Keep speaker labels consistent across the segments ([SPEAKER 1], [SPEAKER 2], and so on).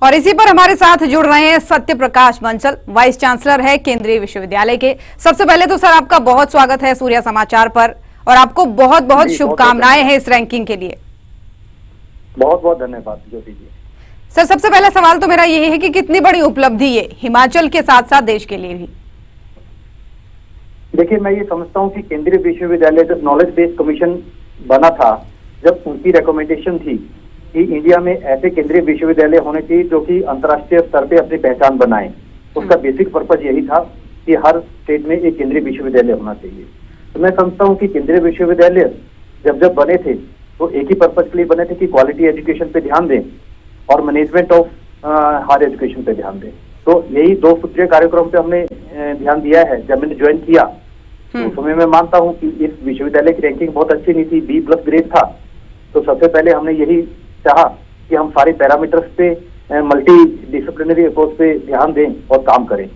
[SPEAKER 1] और इसी पर हमारे साथ जुड़ रहे हैं सत्य प्रकाश बंसल, वाइस चांसलर है केंद्रीय विश्वविद्यालय के। सबसे पहले तो सर आपका बहुत स्वागत है सूर्य समाचार पर और आपको बहुत बहुत शुभकामनाएं हैं इस रैंकिंग के लिए।
[SPEAKER 2] बहुत बहुत धन्यवाद ज्योति जी।
[SPEAKER 1] सर सबसे पहला सवाल तो मेरा यही है कि कितनी बड़ी उपलब्धि ये हिमाचल के साथ साथ देश के लिए भी।
[SPEAKER 2] देखिए, मैं ये समझता हूँ कि केंद्रीय विश्वविद्यालय जब नॉलेज बेस्ड कमीशन बना था, जब उनकी रिकमेंडेशन थी कि इंडिया में ऐसे केंद्रीय विश्वविद्यालय होने चाहिए जो कि अंतर्राष्ट्रीय स्तर पे अपनी पहचान बनाए, उसका बेसिक पर्पज यही था कि हर स्टेट में एक केंद्रीय विश्वविद्यालय होना चाहिए। तो मैं समझता हूँ कि केंद्रीय विश्वविद्यालय जब बने थे तो एक ही पर्पज के लिए बने थे कि क्वालिटी एजुकेशन पे ध्यान दें और मैनेजमेंट ऑफ हायर एजुकेशन पे ध्यान दें। तो यही 2 सूत्रीय कार्यक्रम पे हमने ध्यान दिया है। जब मैंने ज्वाइन किया तो उस समय मैं मानता हूँ कि इस विश्वविद्यालय की रैंकिंग बहुत अच्छी नहीं थी, B+ ग्रेड था। तो सबसे पहले हमने यही चाहा कि हम सारे पैरामीटर्स पे मल्टी डिसिप्लिनरी अप्रोच पे ध्यान दें और काम करें।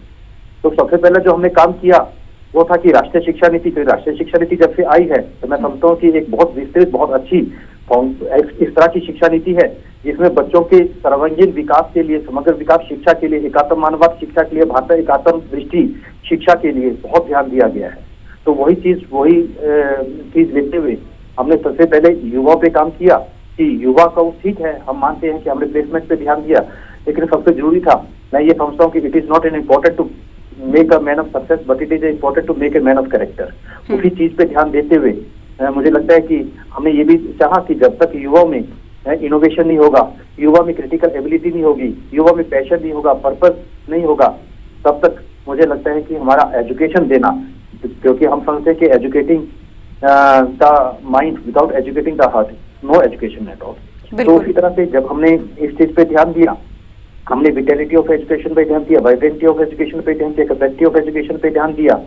[SPEAKER 2] तो सबसे पहले जो हमने काम किया वो था कि राष्ट्रीय शिक्षा नीति। राष्ट्रीय शिक्षा नीति जब से आई है तो मैं समझता हूँ कि एक बहुत विस्तृत, बहुत अच्छी इस तरह की शिक्षा नीति है जिसमें बच्चों के सर्वांगीण विकास के लिए, समग्र विकास शिक्षा के लिए, एकात्म मानववाद शिक्षा के लिए, भारत एकात्म दृष्टि शिक्षा के लिए बहुत ध्यान दिया गया है। तो वही चीज लेते हुए हमने सबसे पहले युवाओं पे काम किया कि युवा को ठीक है, हम मानते हैं कि हमने प्लेसमेंट पे ध्यान दिया, लेकिन सबसे जरूरी था, मैं ये समझता हूँ कि it is not an important to make a man of success but it is important to make a man of character. उसी चीज पे ध्यान देते हुए मुझे लगता है कि हमने ये भी चाहा कि जब तक युवाओं में इनोवेशन नहीं होगा, युवा में क्रिटिकल एबिलिटी नहीं होगी, युवा में पैशन नहीं होगा, पर्पस नहीं होगा, तब तक मुझे लगता है कि हमारा एजुकेशन देना, क्योंकि हम समझते हैं कि educating the mind without educating the heart, no education at all. तो उसी तरह से जब हमने इस चीज पे ध्यान दिया, हमने विटेलिटी ऑफ एजुकेशन पे ध्यान दिया, वाइब्रेंटी ऑफ एजुकेशन पे ध्यान दिया, कैपेसिटी ऑफ एजुकेशन पे ध्यान दिया,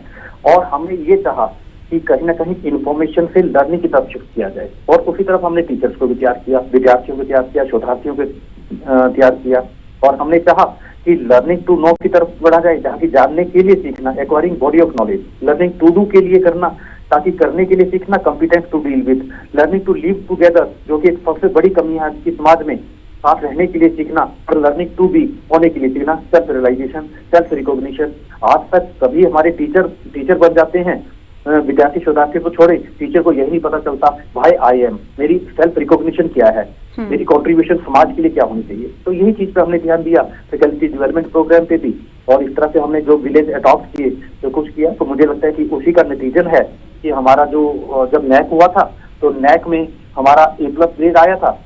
[SPEAKER 2] और हमने ये चाहा कि कहीं ना कहीं इन्फॉर्मेशन से लर्निंग की तरफ शिफ्ट किया जाए। और उसी तरफ हमने टीचर्स को भी तैयार किया, विद्यार्थियों को तैयार किया, शोधार्थियों को तैयार किया, और हमने चाहा कि लर्निंग टू नो की तरफ बढ़ा जाए, जहाँ की जानने के लिए सीखना, acquiring body of knowledge, learning to do के लिए करना ताकि करने के लिए सीखना, competence to deal with, learning to live together जो कि एक सबसे बड़ी कमी है आज की समाज में, साथ रहने के लिए सीखना, और लर्निंग टू बी होने के लिए सीखना, सेल्फ रियलाइजेशन, सेल्फ रिकॉग्निशन। आज तक कभी हमारे टीचर बन जाते हैं, विद्यार्थी शोधार्थी को छोड़े, टीचर को यही नहीं पता चलता भाई आई एम, मेरी सेल्फ रिकॉग्निशन क्या है, मेरी कंट्रीब्यूशन समाज के लिए क्या होनी चाहिए। तो यही चीज पे हमने ध्यान दिया, फैकल्टी डेवलपमेंट प्रोग्राम पे भी, और इस तरह से हमने जो विलेज अडॉप्ट किए, जो कुछ किया, तो मुझे लगता है कि उसी का नतीजन है कि हमारा जो जब नैक हुआ था तो नैक में हमारा A+ ग्रेड आया था,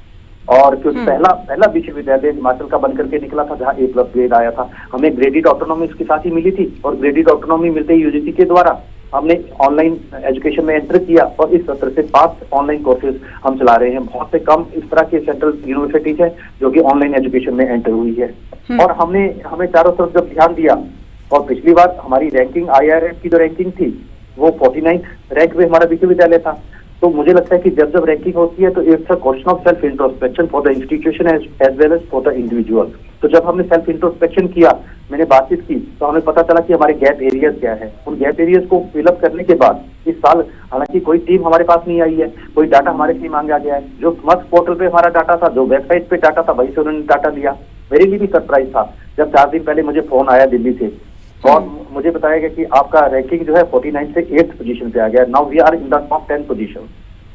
[SPEAKER 2] और क्योंकि पहला विश्वविद्यालय हिमाचल का बनकर के निकला था जहाँ A+ ग्रेड आया था। हमें ग्रेडेड ऑटोनॉमी उसके साथ ही मिली थी, और ग्रेडेड ऑटोनॉमी मिलते ही UGC के द्वारा हमने ऑनलाइन एजुकेशन में एंटर किया, और इस सत्र से 5 ऑनलाइन कोर्सेज हम चला रहे हैं। बहुत से कम इस तरह के सेंट्रल यूनिवर्सिटीज है जो कि ऑनलाइन एजुकेशन में एंटर हुई है। और हमें चारों तरफ जब ध्यान दिया, और पिछली बार हमारी रैंकिंग IIRF की जो रैंकिंग थी वो 49 रैंक में हमारा विश्वविद्यालय था। तो मुझे लगता है कि जब रैंकिंग होती है तो it's a question of self introspection for the institution as well as for the individual. तो जब हमने सेल्फ इंट्रोस्पेक्शन किया, मैंने बातचीत की, तो हमें पता चला कि हमारे गैप एरियाज क्या है। उन गैप एरियाज को फिलअप करने के बाद इस साल हालांकि कोई टीम हमारे पास नहीं आई है, कोई डाटा हमारे से मांगा गया है। जो मस्त पोर्टल पे हमारा डाटा था, जो वेबसाइट पे डाटा था, वही से उन्होंने डाटा लिया। मेरे लिए भी सरप्राइज था जब 4 दिन पहले मुझे फोन आया दिल्ली से, और मुझे बताया गया कि आपका रैंकिंग जो है 49 से 8th पोजीशन पे आ गया। Now we are in the top 10 position,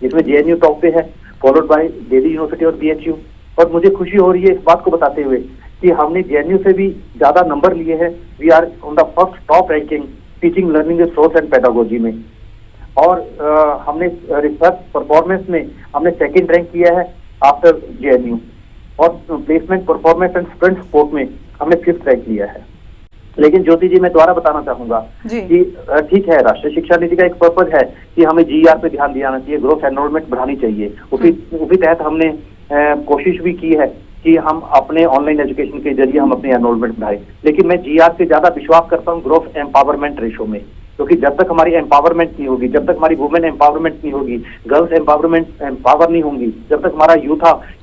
[SPEAKER 2] जिसमें JNU टॉप पे है, फॉलोड बाय दिल्ली यूनिवर्सिटी और BHU। और मुझे खुशी हो रही है इस बात को बताते हुए कि हमने JNU से भी ज्यादा नंबर लिए हैं। We are on the first top ranking teaching learning resource and pedagogy में, और हमने रिसर्च परफॉर्मेंस में हमने 2nd रैंक किया है आफ्टर JNU, और placement performance and student support में हमने 5th रैंक लिया है। लेकिन ज्योति जी, मैं दोबारा बताना चाहूंगा कि ठीक है, राष्ट्रीय शिक्षा नीति का एक पर्पज है कि हमें GER पे ध्यान दिया चाहिए, ग्रोथ एनरोलमेंट बढ़ानी चाहिए। उसी तहत हमने कोशिश भी की है कि हम अपने ऑनलाइन एजुकेशन के जरिए हम अपने एनरोलमेंट बढ़ाएं। लेकिन मैं GER से ज्यादा विश्वास करता हूँ ग्रोथ एम्पावरमेंट रेशो में, क्योंकि जब तक हमारी एम्पावरमेंट नहीं होगी, जब तक हमारी वुमेन एम्पावरमेंट नहीं होगी, गर्ल्स एम्पावर नहीं होंगी, जब तक हमारा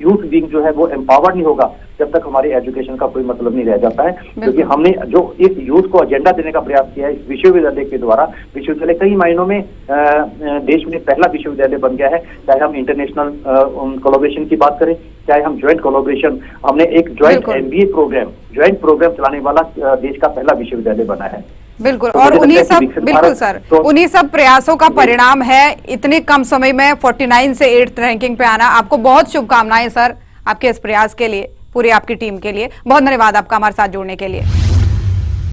[SPEAKER 2] यूथ विंग जो है वो एम्पावर नहीं होगा, जब तक हमारी एजुकेशन का कोई मतलब नहीं रह जाता है। क्योंकि हमने जो इस यूथ को एजेंडा देने का प्रयास किया है इस विश्वविद्यालय के द्वारा, विश्वविद्यालय कई मायनों में देश में पहला विश्वविद्यालय बन गया है, चाहे हम इंटरनेशनल कोलैबोरेशन की बात करें, चाहे हम ज्वाइंट कोलैबोरेशन, हमने एक ज्वाइंट
[SPEAKER 1] बिल्कुल।
[SPEAKER 2] MBA प्रोग्राम, ज्वाइंट प्रोग्राम चलाने वाला देश का पहला विश्वविद्यालय बना है।
[SPEAKER 1] बिल्कुल।
[SPEAKER 2] तो
[SPEAKER 1] और
[SPEAKER 2] मुझे
[SPEAKER 1] उन्हीं
[SPEAKER 2] लगता है
[SPEAKER 1] सब,
[SPEAKER 2] कि विकसित
[SPEAKER 1] बिल्कुल
[SPEAKER 2] भारत
[SPEAKER 1] सर,
[SPEAKER 2] तो
[SPEAKER 1] उन्हीं सब प्रयासों का
[SPEAKER 2] जी।
[SPEAKER 1] परिणाम है इतने कम समय में 49 से 8th रैंकिंग पे आना। आपको बहुत शुभकामनाएं सर, आपके इस प्रयास के लिए, पूरी आपकी टीम के लिए। बहुत धन्यवाद आपका हमारे साथ जुड़ने के लिए।